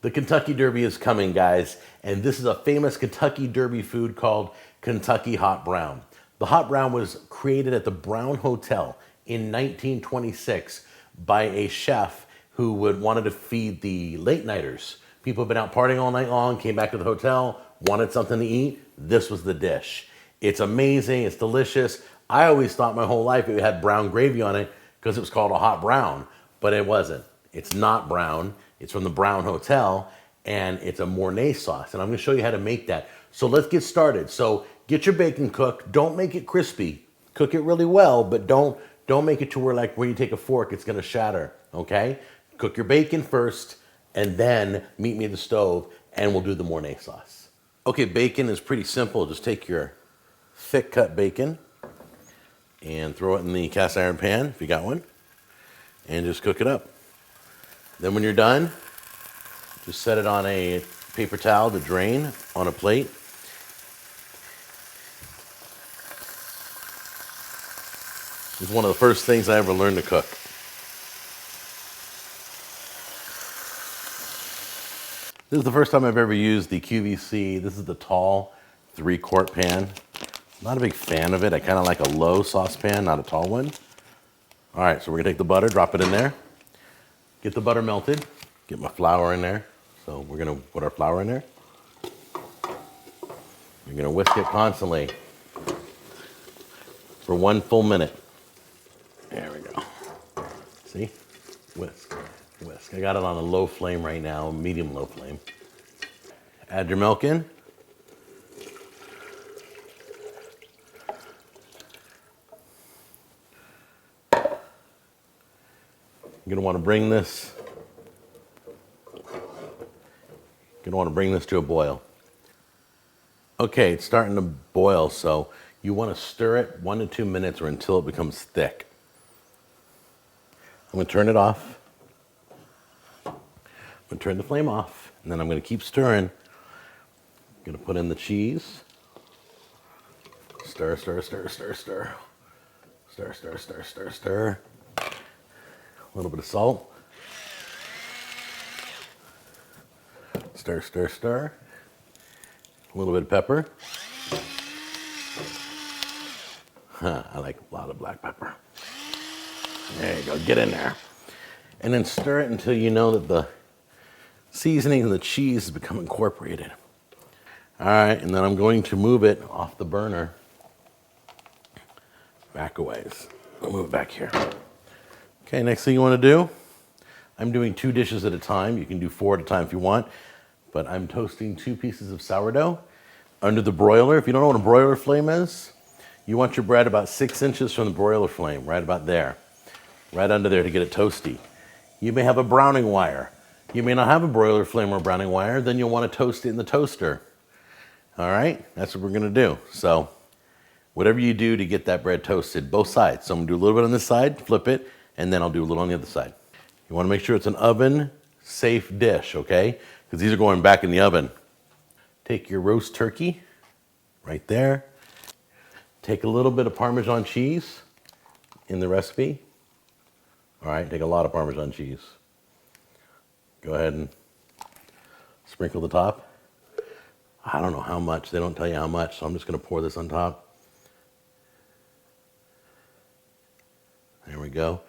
The Kentucky Derby is coming, guys, and this is a famous Kentucky Derby food called Kentucky Hot Brown. The Hot Brown was created at the Brown Hotel in 1926 by a chef who wanted to feed the late nighters. People have been out partying all night long, came back to the hotel, wanted something to eat. This was the dish. It's amazing, it's delicious. I always thought my whole life it had brown gravy on it because it was called a hot brown, but it wasn't. It's not brown. It's from the Brown Hotel, and it's a Mornay sauce. And I'm gonna show you how to make that. So let's get started. So get your bacon cooked. Don't make it crispy. Cook it really well, but don't make it to where like when you take a fork, it's gonna shatter, okay? Cook your bacon first, and then meet me at the stove, and we'll do the Mornay sauce. Okay, bacon is pretty simple. Just take your thick cut bacon and throw it in the cast iron pan, if you got one, and just cook it up. Then when you're done, just set it on a paper towel to drain on a plate. This is one of the first things I ever learned to cook. This is the first time I've ever used the QVC. This is the tall 3-quart pan. Not a big fan of it. I kind of like a low saucepan, not a tall one. All right, so we're gonna take the butter, drop it in there. Get the butter melted, get my flour in there. So we're gonna put our flour in there. You're gonna whisk it constantly for 1 full minute. There we go. See? Whisk, whisk. I got it on a low flame right now, medium low flame. Add your milk in. You're gonna want to bring this. To a boil. Okay, it's starting to boil, so you want to stir it 1 to 2 minutes or until it becomes thick. I'm gonna turn it off. I'm gonna turn the flame off, and then I'm gonna keep stirring. I'm gonna put in the cheese. Stir, stir, stir, stir, stir. Stir, stir, stir, stir, stir. A little bit of salt. Stir, stir, stir. A little bit of pepper. I like a lot of black pepper. There you go, get in there. And then stir it until you know that the seasoning and the cheese has become incorporated. All right, and then I'm going to move it off the burner. Back a ways. I'll move it back here. Okay, next thing you want to do, I'm doing 2 dishes at a time. You can do 4 at a time if you want, but I'm toasting 2 pieces of sourdough under the broiler. If you don't know what a broiler flame is, you want your bread about 6 inches from the broiler flame, right about there, right under there to get it toasty. You may have a browning wire. You may not have a broiler flame or a browning wire, then you'll want to toast it in the toaster. All right, that's what we're gonna do. So whatever you do to get that bread toasted, both sides. So I'm gonna do a little bit on this side, flip it, and then I'll do a little on the other side. You want to make sure it's an oven-safe dish, okay? Because these are going back in the oven. Take your roast turkey, right there. Take a little bit of Parmesan cheese in the recipe. All right, take a lot of Parmesan cheese. Go ahead and sprinkle the top. I don't know how much, they don't tell you how much, so I'm just gonna pour this on top. There we go.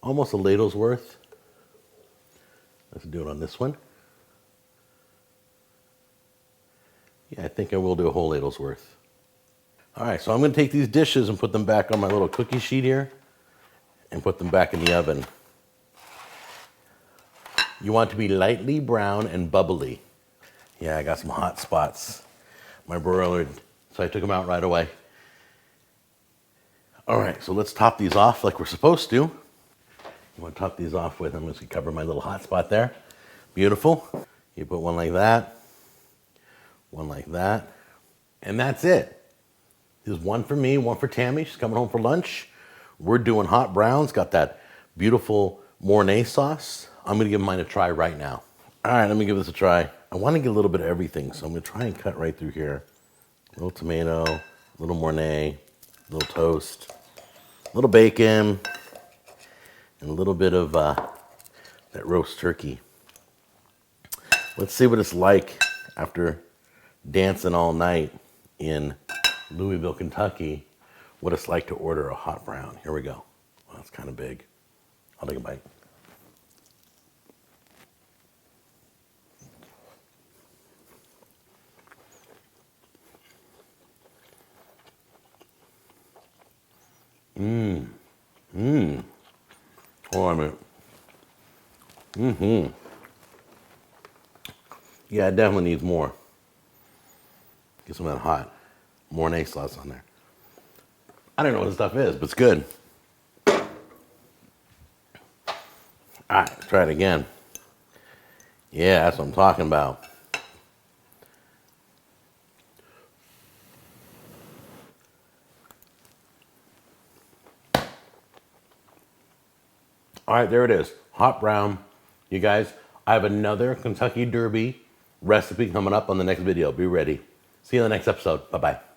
Almost a ladle's worth. Let's do it on this one. Yeah, I think I will do a whole ladle's worth. All right, so I'm gonna take these dishes and put them back on my little cookie sheet here and put them back in the oven. You want to be lightly brown and bubbly. Yeah, I got some hot spots. My broiler, so I took them out right away. All right, so let's top these off like we're supposed to. You want to top these off with, I'm just gonna cover my little hot spot there. Beautiful. You put one like that, and that's it. There's one for me, one for Tammy. She's coming home for lunch. We're doing hot browns, got that beautiful Mornay sauce. I'm gonna give mine a try right now. All right, let me give this a try. I wanna get a little bit of everything, so I'm gonna try and cut right through here. A little tomato, a little Mornay, a little toast, a little bacon, and a little bit of that roast turkey. Let's see what it's like after dancing all night in Louisville, Kentucky, what it's like to order a hot brown. Here we go. Well, that's kind of big. I'll take a bite. Hold on a minute. Yeah, it definitely needs more. Get some of that hot Mornay sauce on there. I don't know what this stuff is, but it's good. All right, let's try it again. Yeah, that's what I'm talking about. All right, there it is. Hot brown. You guys, I have another Kentucky Derby recipe coming up on the next video. Be ready. See you in the next episode. Bye-bye.